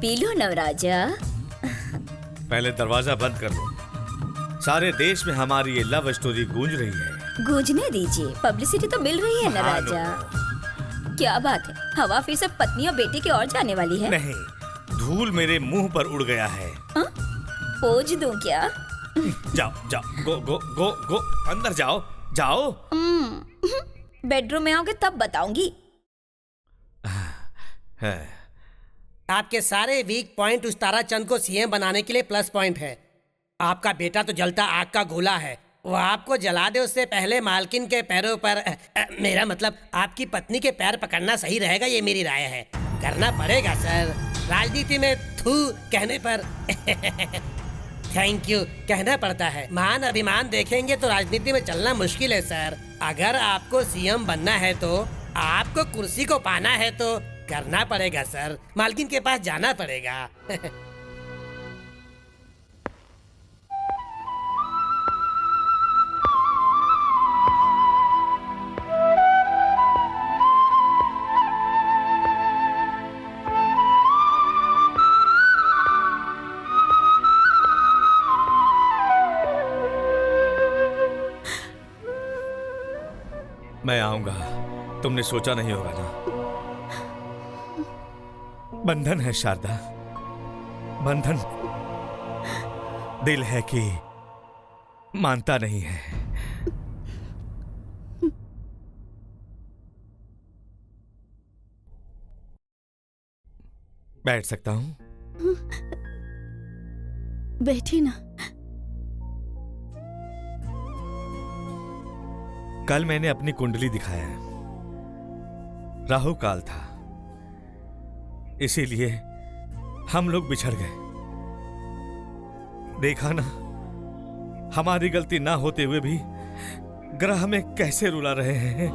P low नवराजा। पहले दरवाजा बंद कर लो। सारे देश में हमारी ये लव स्टोरी गूंज रही है। गूंजने दीजिए, पब्लिसिटी तो मिल रही है नवराजा। क्या बात है, हवा फिर से पत्नी और बेटे की ओर जाने वाली है? नहीं, धूल मेरे मुंह पर उड़ गया है। पोज दूं क्या? जाओ जाओ, गो गो गो गो, अंदर जाओ जाओ। बेडरूम में आओगे तब बताऊंगी। आपके सारे वीक पॉइंट उस ताराचंद को सीएम बनाने के लिए प्लस पॉइंट है। आपका बेटा तो जलता आग का गोला है, वो आपको जला दे उससे पहले मालकिन के पैरों पर मेरा मतलब आपकी पत्नी के पैर पकड़ना सही रहेगा, ये मेरी राय है। करना पड़ेगा सर, राजनीति में थू कहने पर थैंक यू कहना पड़ता है। मान अभिमान देखेंगे तो राजनीति में चलना मुश्किल है सर। अगर आपको सीएम बनना है तो, आपको कुर्सी को पाना है तो करना पड़ेगा सर, मालकिन के पास जाना पड़ेगा। मैं आऊंगा, तुमने सोचा नहीं होगा ना। बंधन है शारदा, बंधन। दिल है कि मानता नहीं है। बैठ सकता हूं? बैठी ना। कल मैंने अपनी कुंडली दिखाया, राहु काल था, इसीलिए हम लोग बिछड़ गए। देखा ना, हमारी गलती ना होते हुए भी ग्रह हमें कैसे रुला रहे हैं।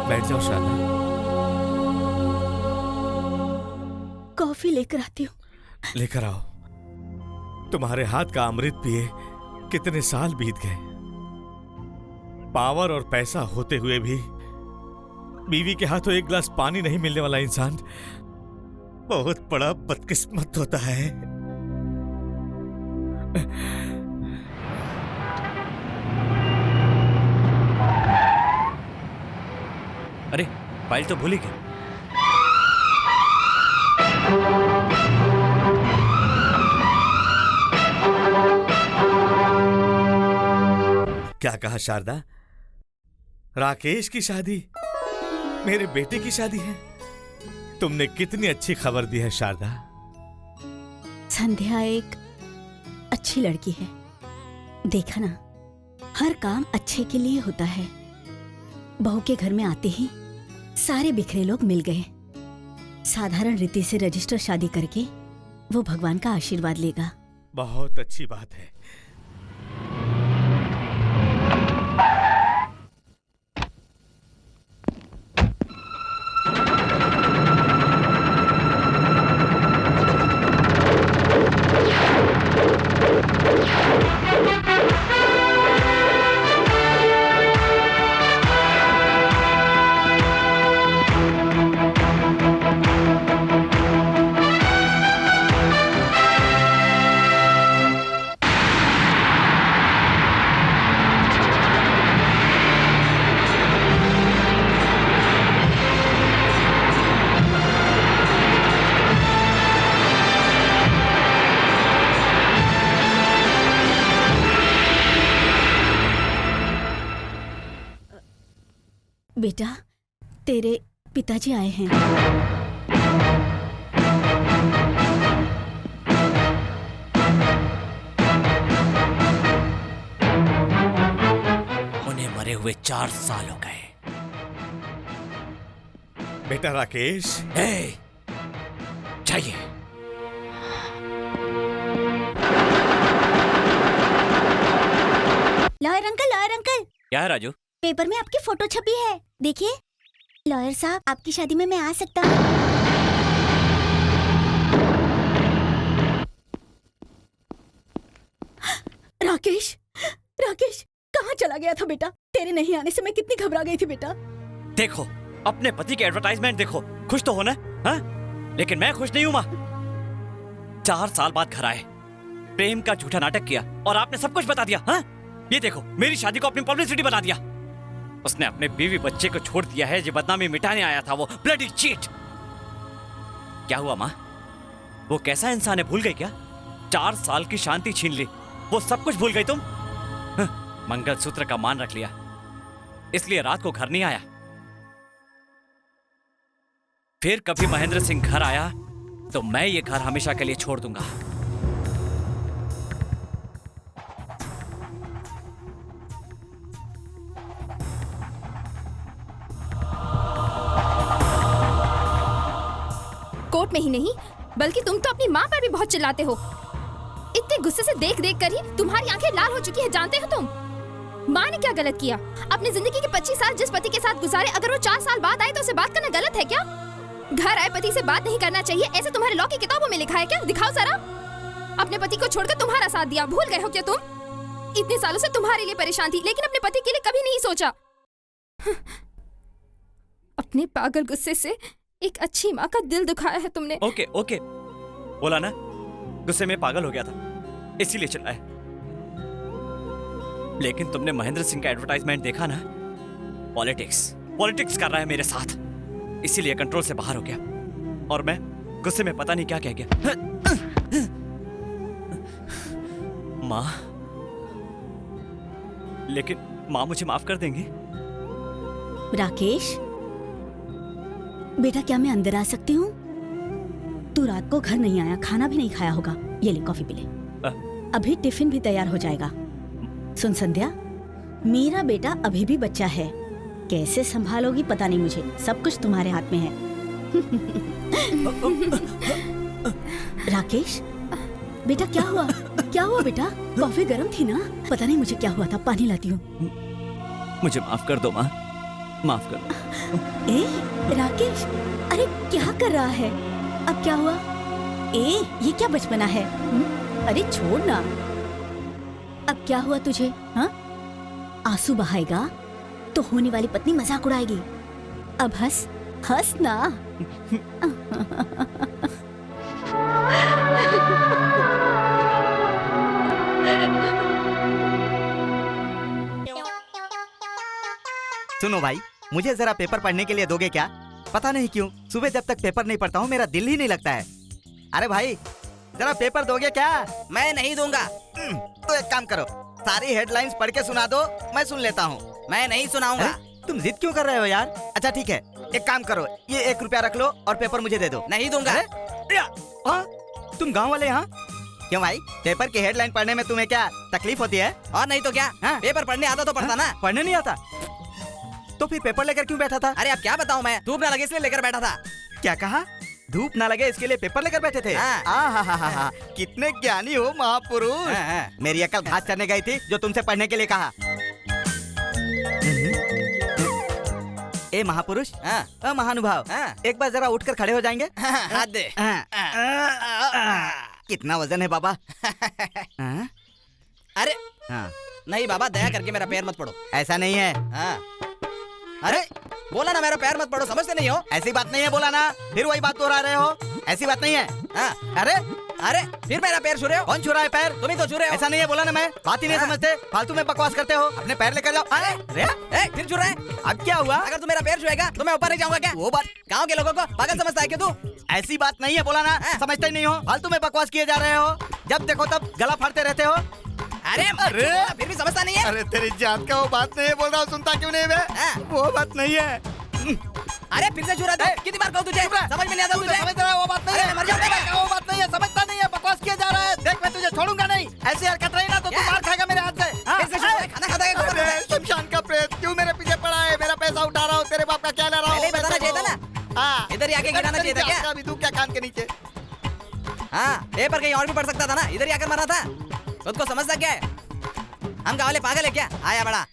बैठ जाओ शारदा। कॉफी लेकर आती हूँ। लेकर आओ। तुम्हारे हाथ का अमृत पिए कितने साल बीत गए। पावर और पैसा होते हुए भी बीवी के हाथों एक गिलास पानी नहीं मिलने वाला इंसान बहुत बड़ा बदकिस्मत होता है। अरे, फाइल तो भूल ही गए। क्या कहा शारदा? राकेश की शादी? मेरे बेटे की शादी है? तुमने कितनी अच्छी खबर दी है शारदा। संध्या एक अच्छी लड़की है। देखा ना, हर काम अच्छे के लिए होता है। बहू के घर में आते ही सारे बिखरे लोग मिल गए। साधारण रीति से रजिस्टर शादी करके वो भगवान का आशीर्वाद लेगा। बहुत अच्छी बात है। बेटा, तेरे पिताजी आए हैं। उन्हें मरे हुए 4 साल हो गए। बेटा राकेश, चाहिए। Lawyer uncle. क्या है राजू? पेपर में आपकी फोटो छपी है, देखिए। लॉयर साहब, आपकी शादी में मैं आ सकता हूँ? राकेश, कहाँ चला गया था बेटा? तेरे नहीं आने से मैं कितनी घबरा गई थी बेटा। देखो, अपने पति के एडवर्टाइजमेंट देखो, खुश तो हो ना? हाँ? लेकिन मैं खुश नहीं हूं माँ। 4 साल बाद घर आए, प्रेम का झूठा नाटक किया और आपने सब कुछ बता दिया। हाँ? ये देखो, मेरी शादी को अपनी पब्लिसिटी बना दिया। उसने अपने बीवी बच्चे को छोड़ दिया है, ये बदनामी मिटाने आया था वो ब्लडी चीट। क्या हुआ माँ? वो कैसा इंसान है, भूल गई क्या? 4 साल की शांति छीन ली, वो सब कुछ भूल गई तुम? मंगलसूत्र का मान रख लिया, इसलिए रात को घर नहीं आया। फिर कभी महेंद्र सिंह घर आया तो मैं ये घर हमेशा के लिए छोड़ दूंगा। कोर्ट में ही नहीं बल्कि तुम तो अपनी माँ पर भी बहुत चिल्लाते हो। इतने गुस्से से देख देख कर ही तुम्हारी आंखें लाल हो चुकी है, जानते हो तुम? माँ ने क्या गलत किया? अपनी जिंदगी के 25 साल जिस पति के साथ गुजारे, अगर वो 4 साल बाद आए तो उसे बात करना गलत है क्या? घर आए पति से बात नहीं करना चाहिए, ऐसे तुम्हारे लॉ की किताबों में लिखा है क्या? दिखाओ जरा। अपने पति को छोड़कर तुम्हारा साथ दिया, भूल गए हो क्या तुम? इतने सालों से तुम्हारे लिए परेशान थी, लेकिन अपने पति के लिए कभी नहीं सोचा। अपने पागल गुस्से से एक अच्छी माँ का दिल दुखाया है तुमने। ओके ओके, बोला ना, गुस्से में पागल हो गया था, इसीलिए चिल्लाया। लेकिन तुमने महेंद्र सिंह का एडवर्टाइजमेंट देखा ना? पॉलिटिक्स कर रहा है मेरे साथ, इसीलिए कंट्रोल से बाहर हो गया और मैं गुस्से में पता नहीं क्या कह गया। माँ, लेकिन माँ मुझे माफ कर देंगी? राकेश बेटा, क्या मैं अंदर आ सकती हूँ? तू रात को घर नहीं आया, खाना भी नहीं खाया होगा। ये ले कॉफी पी ले, अभी टिफिन भी तैयार हो जाएगा। सुन संध्या, मेरा बेटा अभी भी बच्चा है, कैसे संभालोगी पता नहीं मुझे, सब कुछ तुम्हारे हाथ में है। राकेश बेटा, क्या हुआ? क्या हुआ बेटा? कॉफी गर्म थी ना? पता नहीं मुझे क्या हुआ था, पानी लाती हूँ। मुझे माफ कर दो माँ, माफ कर दो। राकेश, अरे क्या कर रहा है? अब क्या हुआ? ये क्या बचपना है? अरे छोड़ ना। अब क्या हुआ तुझे? हाँ, आंसू बहाएगा तो होने वाली पत्नी मजाक उड़ाएगी। अब हंस हंस ना। सुनो भाई, मुझे जरा पेपर पढ़ने के लिए दोगे क्या? पता नहीं क्यों सुबह जब तक पेपर नहीं पढ़ता हूँ मेरा दिल ही नहीं लगता है। अरे भाई जरा पेपर दोगे क्या? मैं नहीं दूंगा। तो एक काम करो, सारी हेडलाइंस पढ़ के सुना दो, मैं सुन लेता हूँ। मैं नहीं सुनाऊंगा। तुम जिद क्यों कर रहे हो यार? अच्छा ठीक है, एक काम करो, ये 1 रुपया रख लो और पेपर मुझे दे दो। नहीं दूंगा। तुम गाँव वाले यहाँ? क्यों भाई, पेपर की हेडलाइन पढ़ने में तुम्हें क्या तकलीफ होती है? और नहीं तो क्या? पेपर पढ़ने आता तो पढ़ता ना। पढ़ने नहीं आता तो फिर पेपर लेकर क्यों बैठा था? अरे अब क्या बताऊं मैं, धूप ना लगे इसलिए लेकर बैठा था। क्या कहा? धूप ना लगे इसके लिए पेपर लेकर बैठे थे? हाँ। कितने ज्ञानी हो महापुरुष। मेरी अकल घास चरने गई थी जो तुमसे पढ़ने के लिए कहा। ए महापुरुष, महानुभाव, एक बार जरा उठकर खड़े हो जाएंगे? हाथ दे। कितना वजन है बाबा? अरे नहीं बाबा, दया करके मेरा पैर मत पड़ो। ऐसा नहीं है। अरे बोला ना मेरा पैर मत पड़ो, समझते नहीं हो? ऐसी बात नहीं है, बोला ना, फिर वही बात दोहरा रहे हो। ऐसी बात नहीं है। अरे अरे फिर मेरा पैर छू रहे हो? कौन छू रहा है पैर? तुम ही तो छू रहे हो। ऐसा नहीं है, बोला ना मैं, बात ही नहीं समझते, फालतू में बकवास करते हो। अपने पैर लेकर जाओ। अरे फिर छू रहा है? अब क्या हुआ? अगर तू मेरा पैर छुएगा तो मैं ऊपर नहीं जाऊंगा क्या? वो बात गाँव के लोगों को पागल समझता है क्या तू? ऐसी बात नहीं है, बोला ना, समझते नहीं हो, फालतू में बकवास किए जा रहे हो, जब देखो तब गला फाड़ते रहते हो। अरे फिर भी समझता नहीं है? अरे तेरी जात का वो बात नहीं है, बोल रहा हूँ, सुनता क्यों नहीं है? वो बात नहीं है। अरे फिर से छुरा दे, कितनी बार कहूँ तुझे, समझ में नहीं आता तुझे? समझ रहा है वो बात नहीं है, मर जाऊंगा। वो बात नहीं है, समझता नहीं है, बकवास किया जा रहा है। देख मैं तुझे छोड़ूंगा नहीं, ऐसी हरकत रही ना तो तू मार खाएगा मेरे हाथ से। खाना खाता है शमशान का प्रेत, क्यों मेरे पीछे पड़ा है? मेरा पैसा उठा रहा हूँ, तेरे बाप का क्या ले रहा हूँ? बताना चाहिए था ना। इधर ही आके गिराना चाहिए था क्या? अभी तू क्या कान के नीचे? पेपर कहीं और भी पढ़ सकता था ना, इधर ही आकर मरा था। खुद को समझता क्या है? हम गाँव वाले पागल है क्या? आया बड़ा।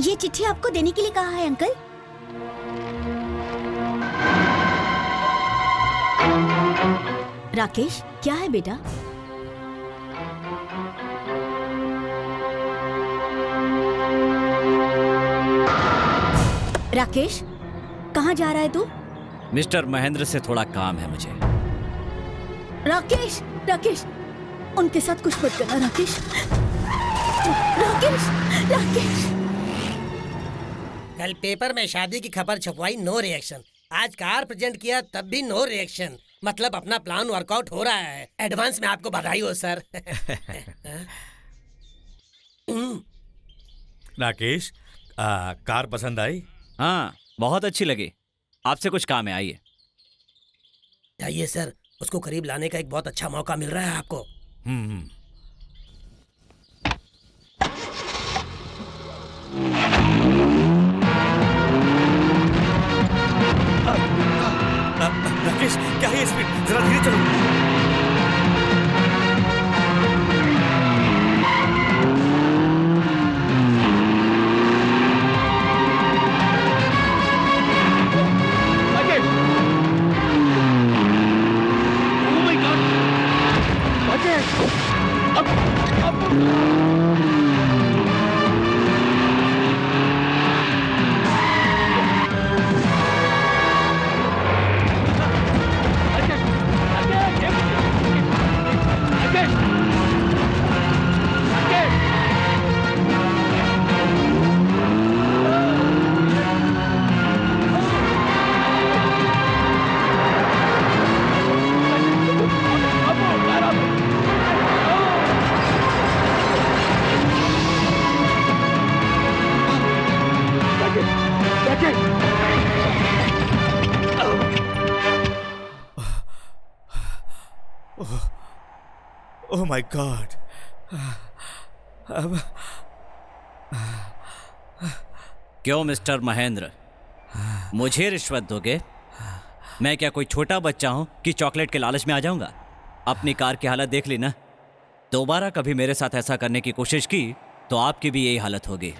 ये चिट्ठी आपको देने के लिए कहा है अंकल। राकेश, क्या है बेटा? राकेश, कहाँ जा रहा है तू? मिस्टर महेंद्र से थोड़ा काम है मुझे। राकेश, राकेश, उनके साथ कुछ मत करना राकेश। राकेश, राकेश। कल पेपर में शादी की खबर छपवाई, नो रिएक्शन। आज कार प्रेजेंट किया, तब भी नो रिएक्शन। मतलब अपना प्लान वर्कआउट हो रहा है। एडवांस में आपको बधाई हो सर। राकेश, कार पसंद आई? हाँ, बहुत अच्छी लगी। आपसे कुछ काम है, आइए। जाइए सर, उसको करीब लाने का एक बहुत अच्छा मौका मिल रहा है आपको। राकेश, क्या है ये स्पीड? जरा धीरे चलो। Oh my God. अब क्यों मिस्टर महेंद्र, मुझे रिश्वत दोगे? मैं क्या कोई छोटा बच्चा हूं कि चॉकलेट के लालच में आ जाऊंगा? अपनी कार की हालत देख ली ना। दोबारा कभी मेरे साथ ऐसा करने की कोशिश की तो आपकी भी यही हालत होगी।